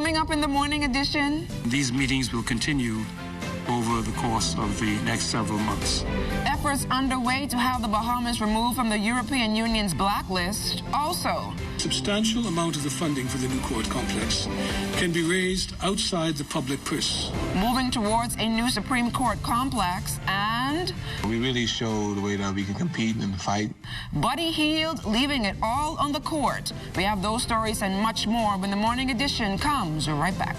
Coming up in the morning edition. These meetings will continue over the course of the next several months. Efforts underway to have the Bahamas removed from the European Union's blacklist. Also, substantial amount of the funding for the new court complex can be raised outside the public purse. Moving towards a new Supreme Court complex, and we really show the way that we can compete and fight. Buddy Hield leaving it all on the court. We have those stories and much more when the morning edition comes right back.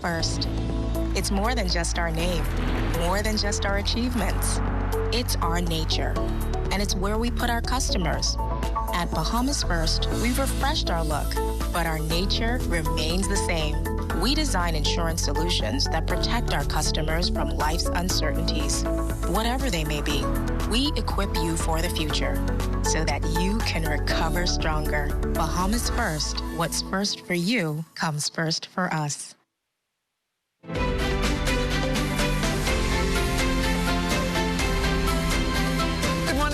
First, it's more than just our name, more than just our achievements. It's our nature, and it's where we put our customers. At Bahamas First, we've refreshed our look, but our nature remains the same. We design insurance solutions that protect our customers from life's uncertainties, whatever they may be. We equip you for the future so that you can recover stronger. Bahamas First, what's first for you comes first for us.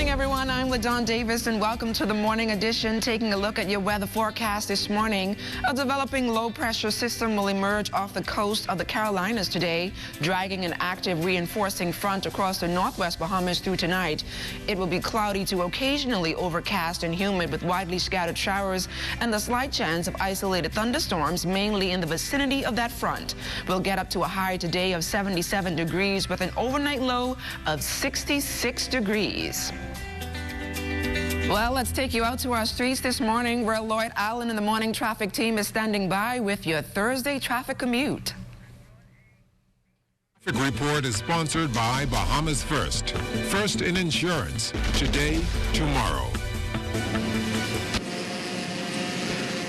Everyone, I'm LaDawn Davis, and welcome to the morning edition. Taking a look at your weather forecast this morning. A developing low-pressure system will emerge off the coast of the Carolinas today, dragging an active reinforcing front across the northwest Bahamas through tonight. It will be cloudy to occasionally overcast and humid with widely scattered showers and the slight chance of isolated thunderstorms, mainly in the vicinity of that front. We'll get up to a high today of 77 degrees with an overnight low of 66 degrees. Well, let's take you out to our streets this morning, where Lloyd Allen and the morning traffic team is standing by with your Thursday traffic commute. Traffic report is sponsored by Bahamas First. First in insurance. Today, tomorrow.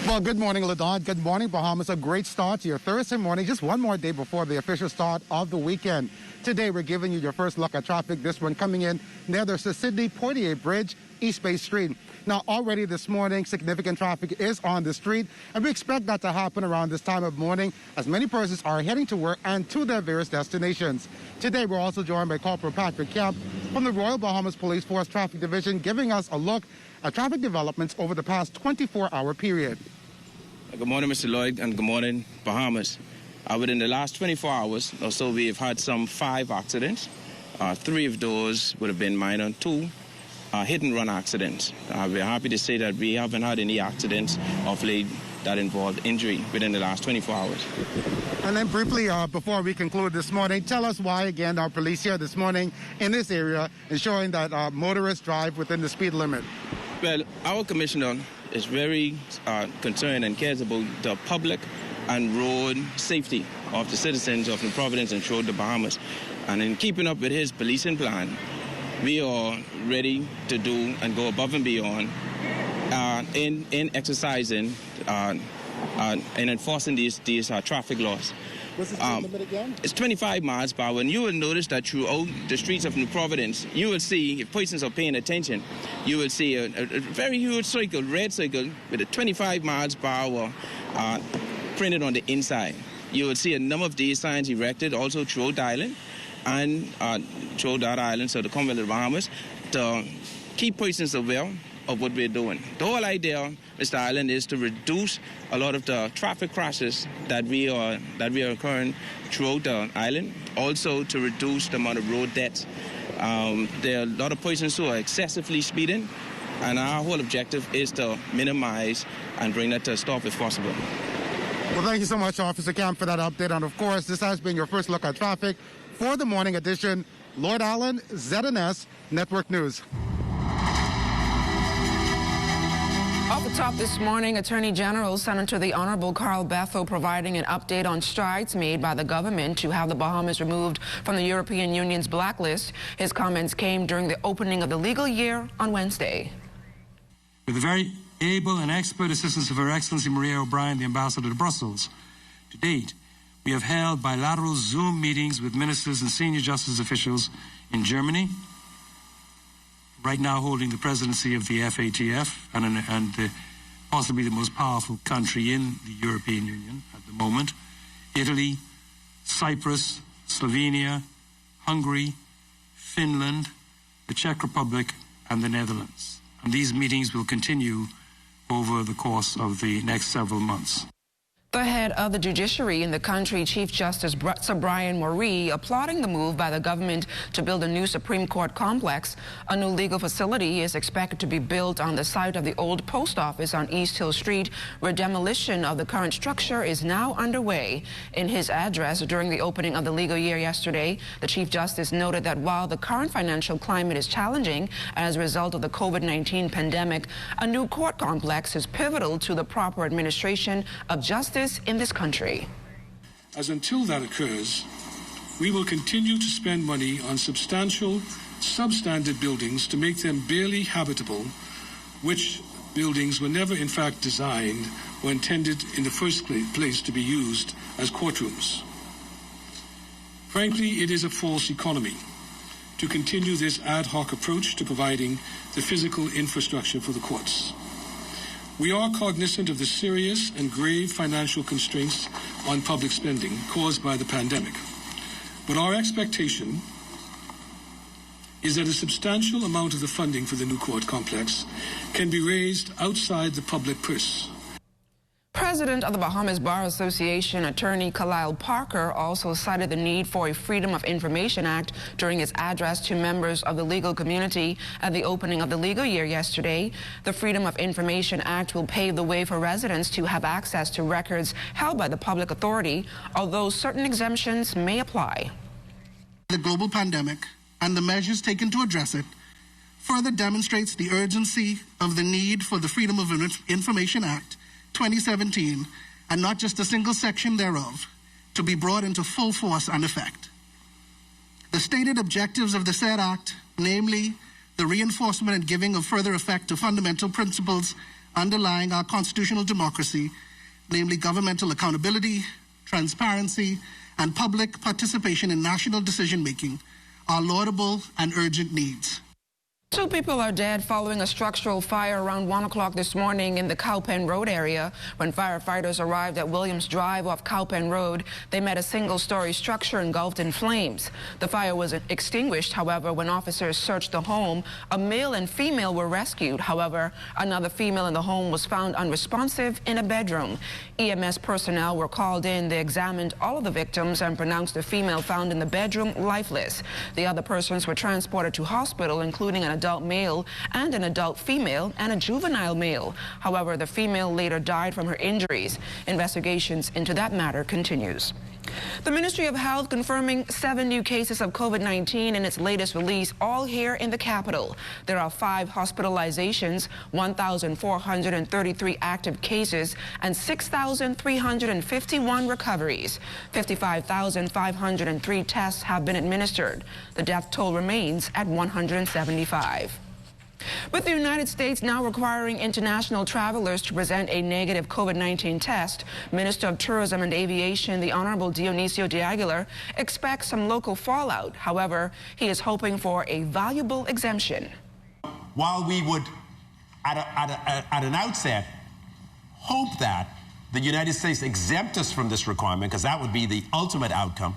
Well, good morning, LaDawn. Good morning, Bahamas. A great start to your Thursday morning. Just one more day before the official start of the weekend. Today, we're giving you your first look at traffic. This one coming in near the Sir Sidney Poitier Bridge, East Bay Street. Now, already this morning, significant traffic is on the street, and we expect that to happen around this time of morning as many persons are heading to work and to their various destinations. Today, we're also joined by Corporal Patrick Kemp from the Royal Bahamas Police Force Traffic Division, giving us a look at traffic developments over the past 24-hour period. Good morning, Mr. Lloyd, and good morning, Bahamas. Within the last 24 hours or so, we have had some 5 accidents. 3 of those would have been minor, 2 hit-and-run accidents. We're happy to say that we haven't had any accidents of late that involved injury within the last 24 hours. And then briefly, before we conclude this morning, tell us why, again, our police here this morning in this area ensuring that motorists drive within the speed limit. Well, our commissioner is very concerned and cares about the public and road safety of the citizens of New Providence and throughout the Bahamas. And in keeping up with his policing plan, we are ready to do and go above and beyond in exercising and enforcing these traffic laws. What's the speed limit again? It's 25 miles per hour, and you will notice that throughout the streets of New Providence, you will see, if persons are paying attention, you will see a very huge circle, red circle, with a 25 miles per hour printed on the inside. You will see a number of these signs erected also throughout the island and throughout that island, so the Commonwealth of the Bahamas, to keep persons aware of what we're doing. The whole idea, Mr. Island, is to reduce a lot of the traffic crashes that we are occurring throughout the island, also to reduce the amount of road deaths. There are a lot of persons who are excessively speeding, and our whole objective is to minimize and bring that to a stop if possible. Well, thank you so much, Officer Camp, for that update. And, of course, this has been your first look at traffic for the morning edition. Lloyd Allen, ZNS Network News. Off the top this morning, Attorney General Senator the Honorable Carl Bethel providing an update on strides made by the government to have the Bahamas removed from the European Union's blacklist. His comments came during the opening of the legal year on Wednesday. With the very able and expert assistance of Her Excellency Maria O'Brien, the Ambassador to Brussels, to date, we have held bilateral Zoom meetings with ministers and senior justice officials in Germany, right now holding the presidency of the FATF and possibly the most powerful country in the European Union at the moment, Italy, Cyprus, Slovenia, Hungary, Finland, the Czech Republic, and the Netherlands. And these meetings will continue over the course of the next several months. The head of the judiciary in the country, Chief Justice Sir Brian Moree, applauding the move by the government to build a new Supreme Court complex. A new legal facility is expected to be built on the site of the old post office on East Hill Street, where demolition of the current structure is now underway. In his address during the opening of the legal year yesterday, the Chief Justice noted that while the current financial climate is challenging as a result of the COVID-19 pandemic, a new court complex is pivotal to the proper administration of justice in this country. As until that occurs, we will continue to spend money on substantial, substandard buildings to make them barely habitable, which buildings were never in fact designed or intended in the first place to be used as courtrooms. Frankly, it is a false economy to continue this ad hoc approach to providing the physical infrastructure for the courts. We are cognizant of the serious and grave financial constraints on public spending caused by the pandemic. But our expectation is that a substantial amount of the funding for the new court complex can be raised outside the public purse. President of the Bahamas Bar Association, Attorney Khalil Parker, also cited the need for a Freedom of Information Act during his address to members of the legal community at the opening of the legal year yesterday. The Freedom of Information Act will pave the way for residents to have access to records held by the public authority, although certain exemptions may apply. The global pandemic and the measures taken to address it further demonstrates the urgency of the need for the Freedom of Information Act 2017, and not just a single section thereof, to be brought into full force and effect. The stated objectives of the said act, namely the reinforcement and giving of further effect to fundamental principles underlying our constitutional democracy, namely governmental accountability, transparency, and public participation in national decision-making, are laudable and urgent needs. 2 people are dead following a structural fire around 1 o'clock this morning in the Cowpen Road area. When firefighters arrived at Williams Drive off Cowpen Road, they met a single-story structure engulfed in flames. The fire was extinguished, however, when officers searched the home. A male and female were rescued. However, another female in the home was found unresponsive in a bedroom. EMS personnel were called in. They examined all of the victims and pronounced the female found in the bedroom lifeless. The other persons were transported to hospital, including an adult male and an adult female and a juvenile male. However, the female later died from her injuries. Investigations into that matter continues. The Ministry of Health confirming 7 new cases of COVID-19 in its latest release, all here in the capital. There are 5 hospitalizations, 1,433 active cases, and 6,351 recoveries. 55,503 tests have been administered. The death toll remains at 175. With the United States now requiring international travelers to present a negative COVID-19 test, Minister of Tourism and Aviation, the Honorable Dionisio de Aguilar, expects some local fallout. However, he is hoping for a valuable exemption. While we would, at an outset, hope that the United States exempt us from this requirement, because that would be the ultimate outcome,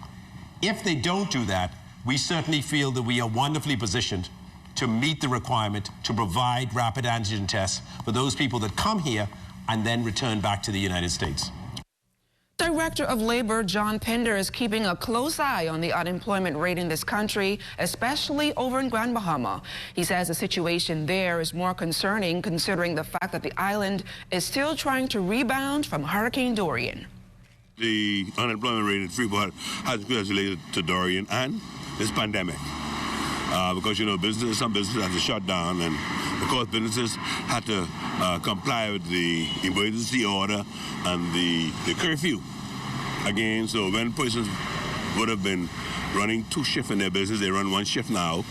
if they don't do that, we certainly feel that we are wonderfully positioned to meet the requirement to provide rapid antigen tests for those people that come here and then return back to the United States. Director of Labor John Pinder is keeping a close eye on the unemployment rate in this country, especially over in Grand Bahama. He says the situation there is more concerning considering the fact that the island is still trying to rebound from Hurricane Dorian. The unemployment rate in Freeport has been related to Dorian and this pandemic. Because, you know, some businesses had to shut down, and because businesses had to comply with the emergency order and the curfew. Again, so when persons would have been running 2 shifts in their business, they run 1 shift now.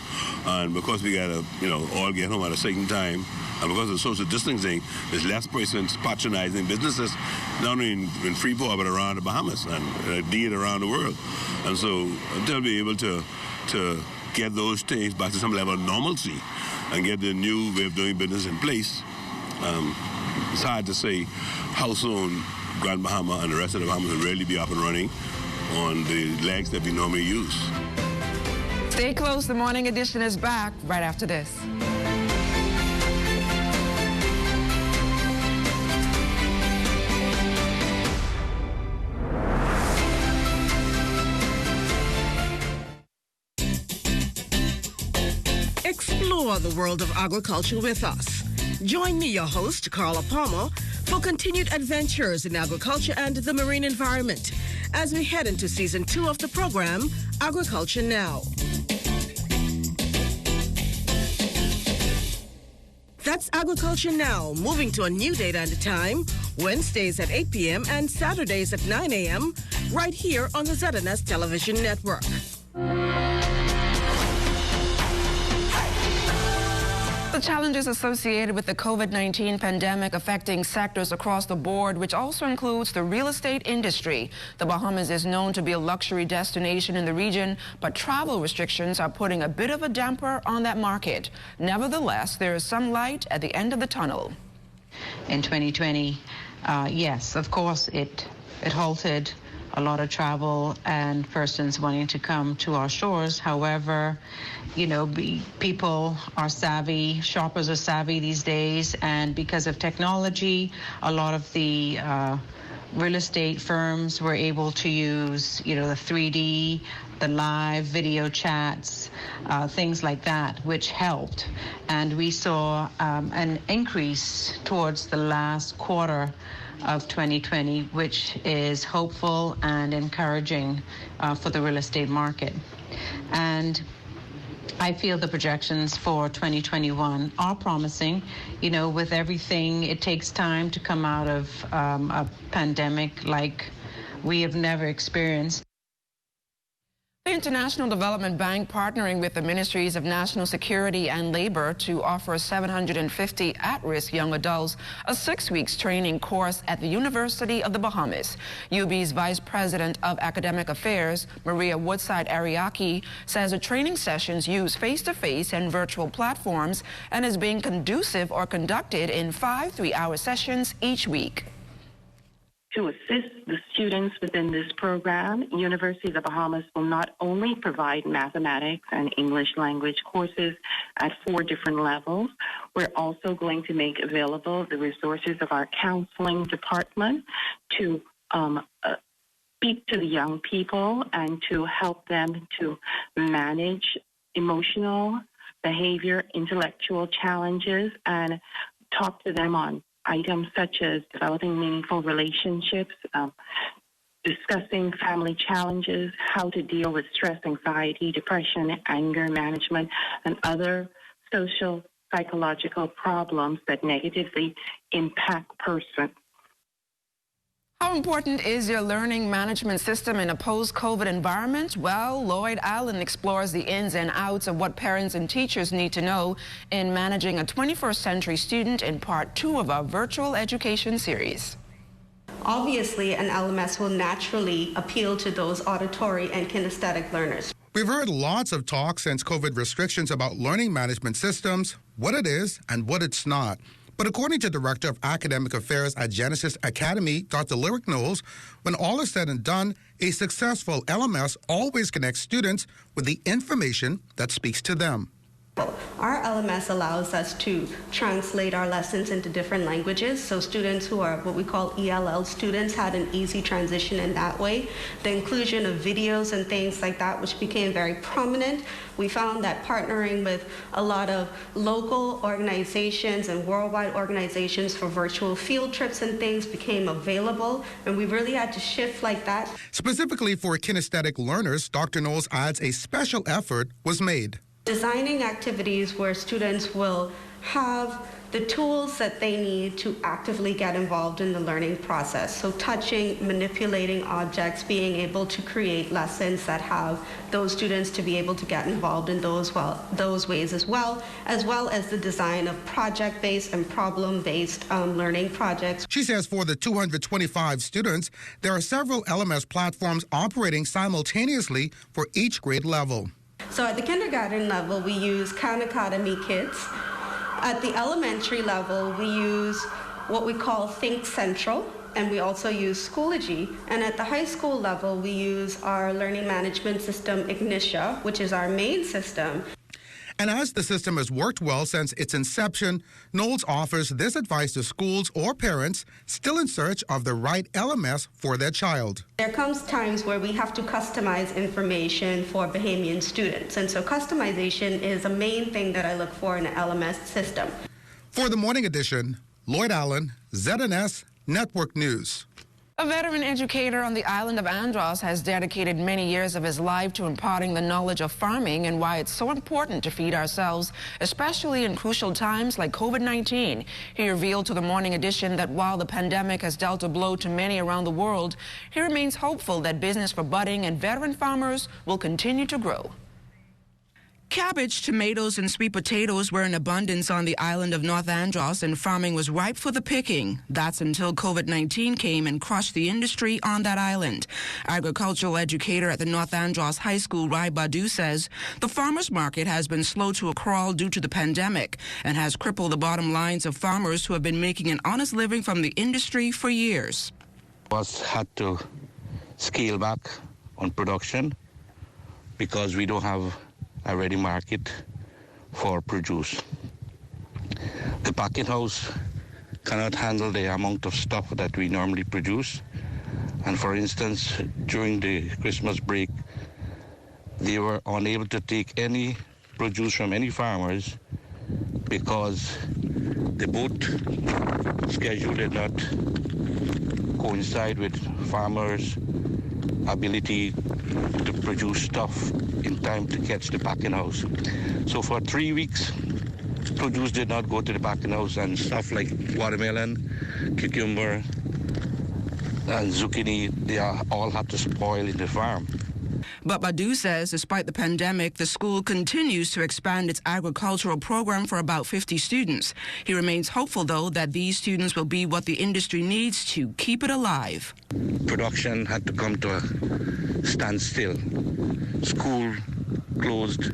And because we got to, you know, all get home at a certain time, and because of social distancing, there's less persons patronizing businesses, not only in Freeport, but around the Bahamas and indeed around the world. And so they'll be able to get those things back to some level of normalcy and get the new way of doing business in place. It's hard to say how soon Grand Bahama and the rest of the Bahamas will really be up and running on the legs that we normally use. Stay close. The Morning Edition is back right after this. Explore the world of agriculture with us. Join me, your host, Carla Palmer, for continued adventures in agriculture and the marine environment as we head into Season 2 of the program, Agriculture Now. That's Agriculture Now, moving to a new date and time, Wednesdays at 8 p.m. and Saturdays at 9 a.m., right here on the ZNS Television Network. The challenges associated with the COVID-19 pandemic affecting sectors across the board, which also includes the real estate industry. The Bahamas is known to be a luxury destination in the region, but travel restrictions are putting a bit of a damper on that market. Nevertheless, there is some light at the end of the tunnel. In 2020, yes, of course, it halted a lot of travel and persons wanting to come to our shores. However, you know, people are savvy, shoppers are savvy these days, and because of technology, a lot of the real estate firms were able to use, you know, the 3D, the live video chats, things like that, which helped. And we saw an increase towards the last quarter of 2020, which is hopeful and encouraging for the real estate market. And I feel the projections for 2021 are promising. You know, with everything, it takes time to come out of a pandemic like we have never experienced. The International Development Bank partnering with the Ministries of National Security and Labor to offer 750 at-risk young adults a 6-week training course at the University of the Bahamas. UB's Vice President of Academic Affairs, Maria Woodside-Ariake, says the training sessions use face-to-face and virtual platforms and is being conducive or conducted in 5 3-hour sessions each week. To assist the students within this program, University of the Bahamas will not only provide mathematics and English language courses at 4 different levels, we're also going to make available the resources of our counseling department to speak to the young people and to help them to manage emotional, behavior, intellectual challenges, and talk to them on items such as developing meaningful relationships, discussing family challenges, how to deal with stress, anxiety, depression, anger management, and other social psychological problems that negatively impact persons. How important is your learning management system in a post-COVID environment? Well, Lloyd Allen explores the ins and outs of what parents and teachers need to know in managing a 21st century student in part 2 of our virtual education series. Obviously, an LMS will naturally appeal to those auditory and kinesthetic learners. We've heard lots of talk since COVID restrictions about learning management systems, what it is and what it's not. But according to Director of Academic Affairs at Genesis Academy, Dr. Lyric Knowles, when all is said and done, a successful LMS always connects students with the information that speaks to them. Our LMS allows us to translate our lessons into different languages, so students who are what we call ELL students had an easy transition in that way. The inclusion of videos and things like that, which became very prominent. We found that partnering with a lot of local organizations and worldwide organizations for virtual field trips and things became available, and we really had to shift like that. Specifically for kinesthetic learners, Dr. Knowles adds a special effort was made. Designing activities where students will have the tools that they need to actively get involved in the learning process. So touching, manipulating objects, being able to create lessons that have those students to be able to get involved in those ways as well as the design of project-based and problem-based learning projects. She says for the 225 students, there are several LMS platforms operating simultaneously for each grade level. So at the kindergarten level, we use Khan Academy kits. At the elementary level, we use what we call Think Central, and we also use Schoology. And at the high school level, we use our learning management system, Ignitia, which is our main system. And as the system has worked well since its inception, Knowles offers this advice to schools or parents still in search of the right LMS for their child. There comes times where we have to customize information for Bahamian students. And so customization is a main thing that I look for in an LMS system. For the Morning Edition, Lloyd Allen, ZNS Network News. A veteran educator on the island of Andros has dedicated many years of his life to imparting the knowledge of farming and why it's so important to feed ourselves, especially in crucial times like COVID-19. He revealed to the Morning Edition that while the pandemic has dealt a blow to many around the world, he remains hopeful that business for budding and veteran farmers will continue to grow. Cabbage, tomatoes, and sweet potatoes were in abundance on the island of North Andros, and farming was ripe for the picking. That's until COVID-19 came and crushed the industry on that island. Agricultural educator at the North Andros High School, Rai Badu, says the farmers market has been slow to a crawl due to the pandemic and has crippled the bottom lines of farmers who have been making an honest living from the industry for years. Was had to scale back on production because we don't have a ready market for produce. The packing house cannot handle the amount of stuff that we normally produce. And for instance, during the Christmas break, they were unable to take any produce from any farmers because the boat schedule did not coincide with farmers' ability to produce stuff in time to catch the packing house. So for 3 weeks, produce did not go to the packing house, and stuff like watermelon, cucumber, and zucchini, they all had to spoil in the farm. But Badu says despite the pandemic, the school continues to expand its agricultural program for about 50 students. He remains hopeful, though, that these students will be what the industry needs to keep it alive. Production had to come to a standstill. School closed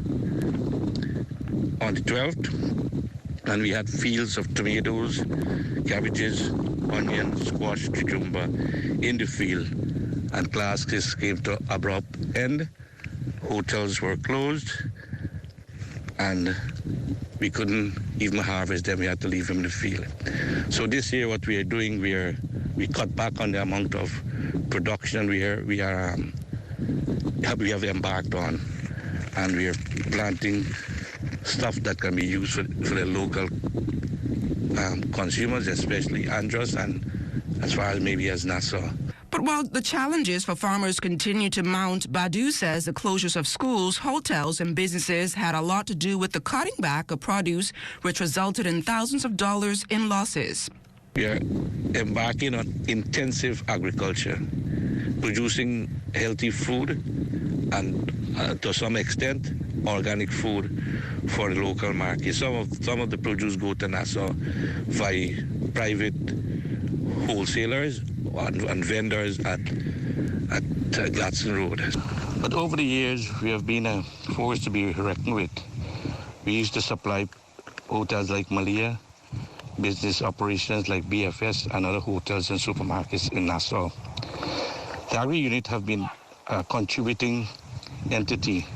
on the 12th, and we had fields of tomatoes, cabbages, onions, squash, cucumber in the field, and classes came to abrupt end. Hotels were closed, and we couldn't even harvest them. We had to leave them in the field. So this year, what we are doing, we cut back on the amount of production we have embarked on, and we are planting stuff that can be used for the local consumers, especially Andros and as far as maybe as Nassau. But while the challenges for farmers continue to mount, Badu says the closures of schools, hotels, and businesses had a lot to do with the cutting back of produce, which resulted in thousands of dollars in losses. We are embarking on intensive agriculture, producing healthy food and to some extent organic food for the local market. Some of the produce go to Nassau by private wholesalers and vendors at Gladstone Road. But over the years, we have been a force to be reckoned with. We used to supply hotels like Malia, business operations like BFS, and other hotels and supermarkets in Nassau. The Agri Unit have been a contributing entity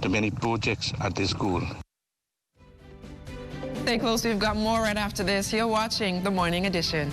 to many projects at the school. Stay close, we've got more right after this. You're watching The Morning Edition.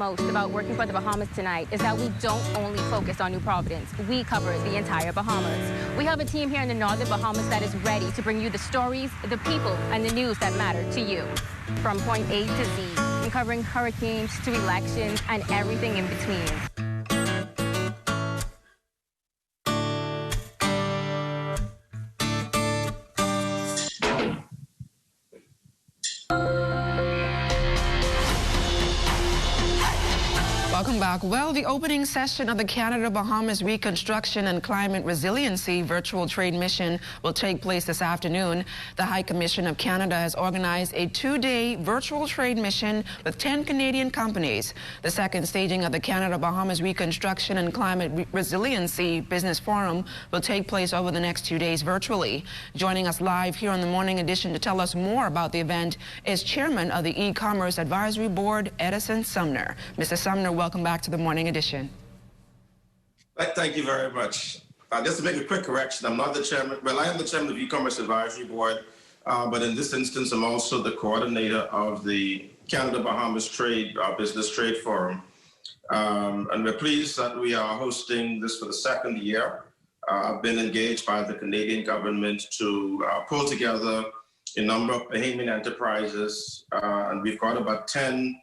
most about working for the Bahamas tonight is that we don't only focus on New Providence. We cover the entire Bahamas. We have a team here in the Northern Bahamas that is ready to bring you the stories, the people, and the news that matter to you. From point A to Z, from covering hurricanes to elections and everything in between. Welcome back. Well, the opening session of the Canada-Bahamas Reconstruction and Climate Resiliency Virtual Trade Mission will take place this afternoon. The High Commission of Canada has organized a two-day virtual trade mission with 10 Canadian companies. The second staging of the Canada-Bahamas Reconstruction and Climate Resiliency Business Forum will take place over the next 2 days virtually. Joining us live here on the Morning Edition to tell us more about the event is Chairman of the E-Commerce Advisory Board, Edison Sumner. Mr. Sumner, welcome back to the Morning Edition. Thank you very much. Just to make a quick correction, I'm not the chairman. Well, I am the chairman of the E-Commerce Advisory Board, but in this instance, I'm also the coordinator of the Canada-Bahamas Business Trade Forum. And we're pleased that we are hosting this for the second year. I've been engaged by the Canadian government to pull together a number of Bahamian enterprises, and we've got about 10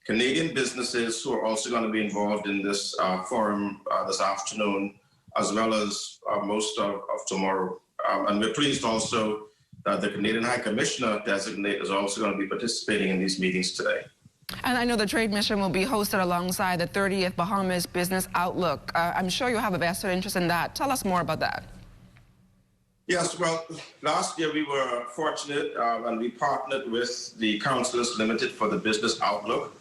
Canadian businesses who are also going to be involved in this forum this afternoon, as well as most of tomorrow. And we're pleased also that the Canadian High Commissioner designate is also going to be participating in these meetings today. And I know the trade mission will be hosted alongside the 30th Bahamas Business Outlook. I'm sure you have a vested interest in that. Tell us more about that. Yes, well, last year we were fortunate and we partnered with the Councillors Limited for the Business Outlook,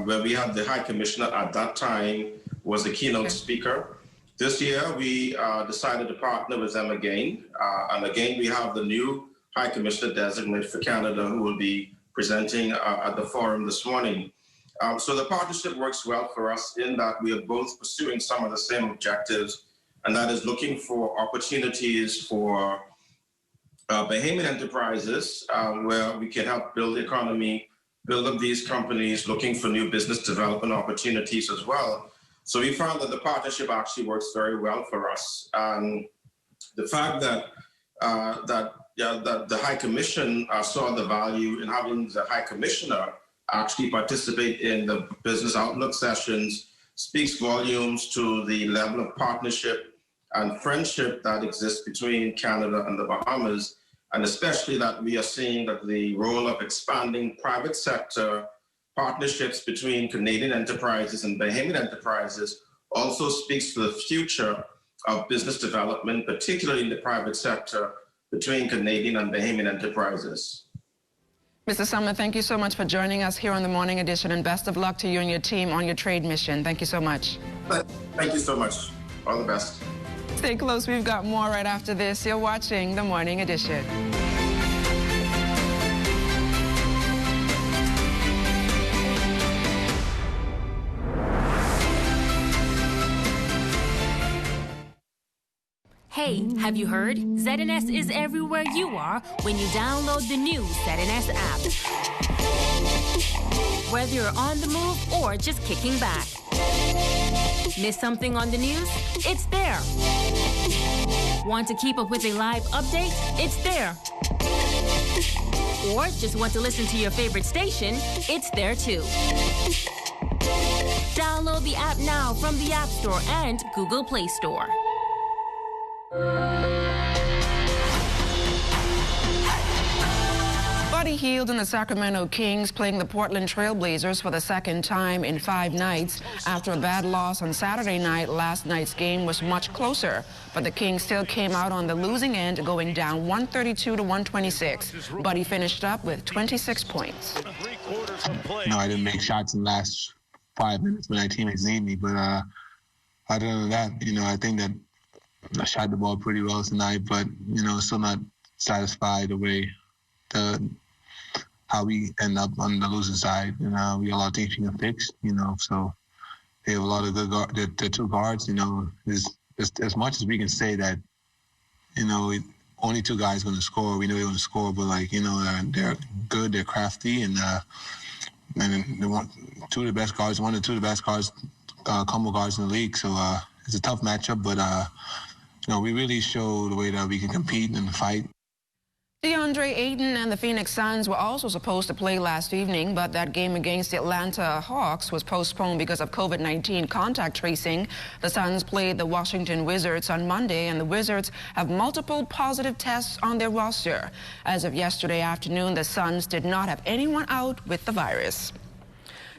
where we had the High Commissioner at that time was the keynote speaker. This year we decided to partner with them again. And again, we have the new High Commissioner designate for Canada who will be presenting at the forum this morning. So the partnership works well for us in that we are both pursuing some of the same objectives, and that is looking for opportunities for Bahamian enterprises where we can help build the economy, build up these companies, looking for new business development opportunities as well. So we found that the partnership actually works very well for us. And the fact that that the High Commission saw the value in having the High Commissioner actually participate in the Business Outlook sessions speaks volumes to the level of partnership and friendship that exists between Canada and the Bahamas, and especially that we are seeing that the role of expanding private sector partnerships between Canadian enterprises and Bahamian enterprises also speaks to the future of business development, particularly in the private sector, between Canadian and Bahamian enterprises. Mr. Sumner, thank you so much for joining us here on the Morning Edition, and best of luck to you and your team on your trade mission. Thank you so much. Thank you so much. All the best. Stay close. We've got more right after this. You're watching the Morning Edition. Hey, have you heard? ZNS is everywhere you are when you download the new ZNS app. Whether you're on the move or just kicking back. Miss something on the news? It's there. Want to keep up with a live update? It's there. Or just want to listen to your favorite station? It's there too. Download the app now from the App Store and Google Play Store. Buddy Hield and the Sacramento Kings playing the Portland Trailblazers for the second time in 5 nights. After a bad loss on Saturday night, last night's game was much closer, but the Kings still came out on the losing end, going down 132 to 126. Buddy finished up with 26 points. No, I didn't make shots in the last 5 minutes when my teammates need me, but other than that, I think that I shot the ball pretty well tonight, but, still not satisfied the way how we end up on the losing side. We got a lot of things we can fix, so they have a lot of good the two guards, is as much as we can say that, only 2 guys going to score. We know they're going to score, but they're good, they're crafty, and and they want one or two of the best guards, combo guards in the league. So it's a tough matchup, but we really show the way that we can compete and fight. DeAndre Ayton and the Phoenix Suns were also supposed to play last evening, but that game against the Atlanta Hawks was postponed because of COVID-19 contact tracing. The Suns played the Washington Wizards on Monday, and the Wizards have multiple positive tests on their roster. As of yesterday afternoon, the Suns did not have anyone out with the virus.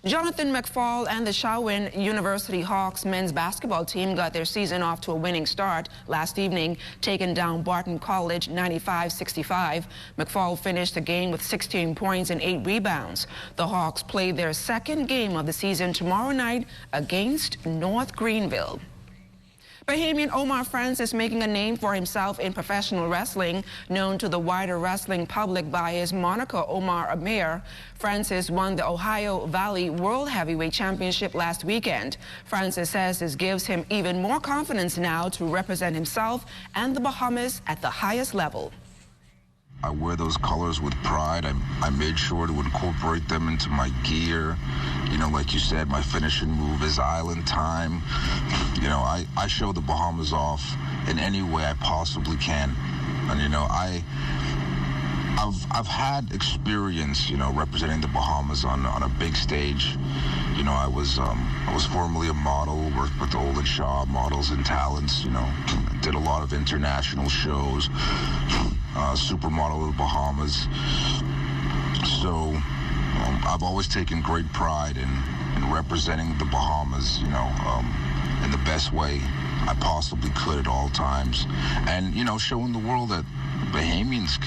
Jonathan McFall and the Shawin University Hawks men's basketball team got their season off to a winning start last evening, taking down Barton College 95-65. McFall finished the game with 16 points and 8 rebounds. The Hawks play their second game of the season tomorrow night against North Greenville. Bahamian Omar Francis making a name for himself in professional wrestling, known to the wider wrestling public by his moniker Omar Amir. Francis won the Ohio Valley World Heavyweight Championship last weekend. Francis says this gives him even more confidence now to represent himself and the Bahamas at the highest level. I wear those colors with pride. I made sure to incorporate them into my gear. Like you said, my finishing move is Island Time. I show the Bahamas off in any way I possibly can. And, I've had experience, representing the Bahamas on a big stage. I was formerly a model, worked with Olin Shaw Models and Talents, did a lot of international shows, supermodel of the Bahamas. So I've always taken great pride in representing the Bahamas, in the best way I possibly could at all times. And, showing the world that Bahamians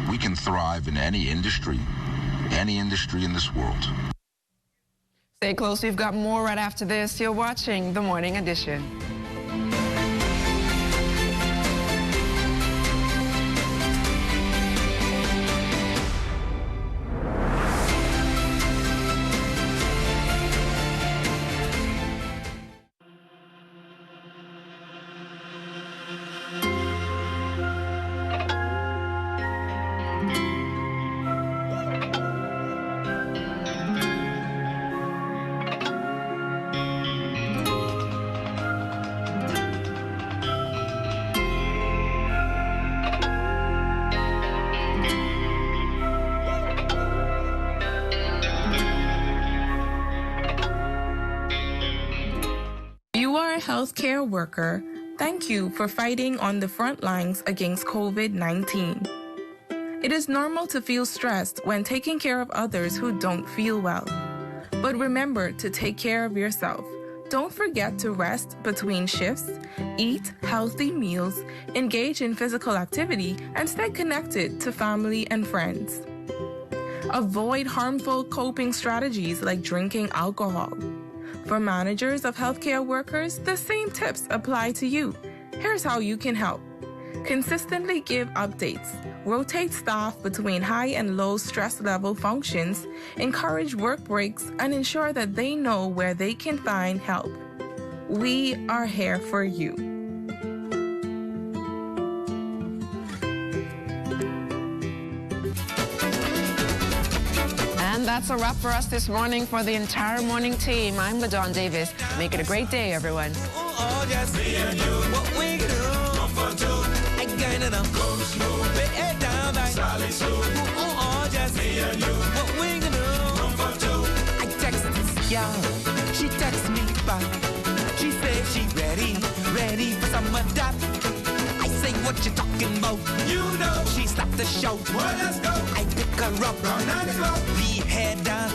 we can thrive in any industry in this world. Stay close, we've got more right after this. You're watching The Morning Edition. Healthcare worker, thank you for fighting on the front lines against COVID-19. It is normal to feel stressed when taking care of others who don't feel well. But remember to take care of yourself. Don't forget to rest between shifts, eat healthy meals, engage in physical activity, and stay connected to family and friends. Avoid harmful coping strategies like drinking alcohol. For managers of healthcare workers, the same tips apply to you. Here's how you can help. Consistently give updates. Rotate staff between high and low stress level functions. Encourage work breaks and ensure that they know where they can find help. We are here for you. And that's a wrap for us this morning. For the entire morning team, I'm LaDawn Davis. Make it a great day, everyone. Oh, just me and you. What we can do. One for two. I got it up. Go smooth. It down like Sally Sue. Oh, just me and you. What we can do. One for two. I text this girl. She texts me back. She says she ready for some of that. I say, what you talking about? You know. She stopped the show. Well, let's go. I pick her up. Round 9 o'clock. We head down.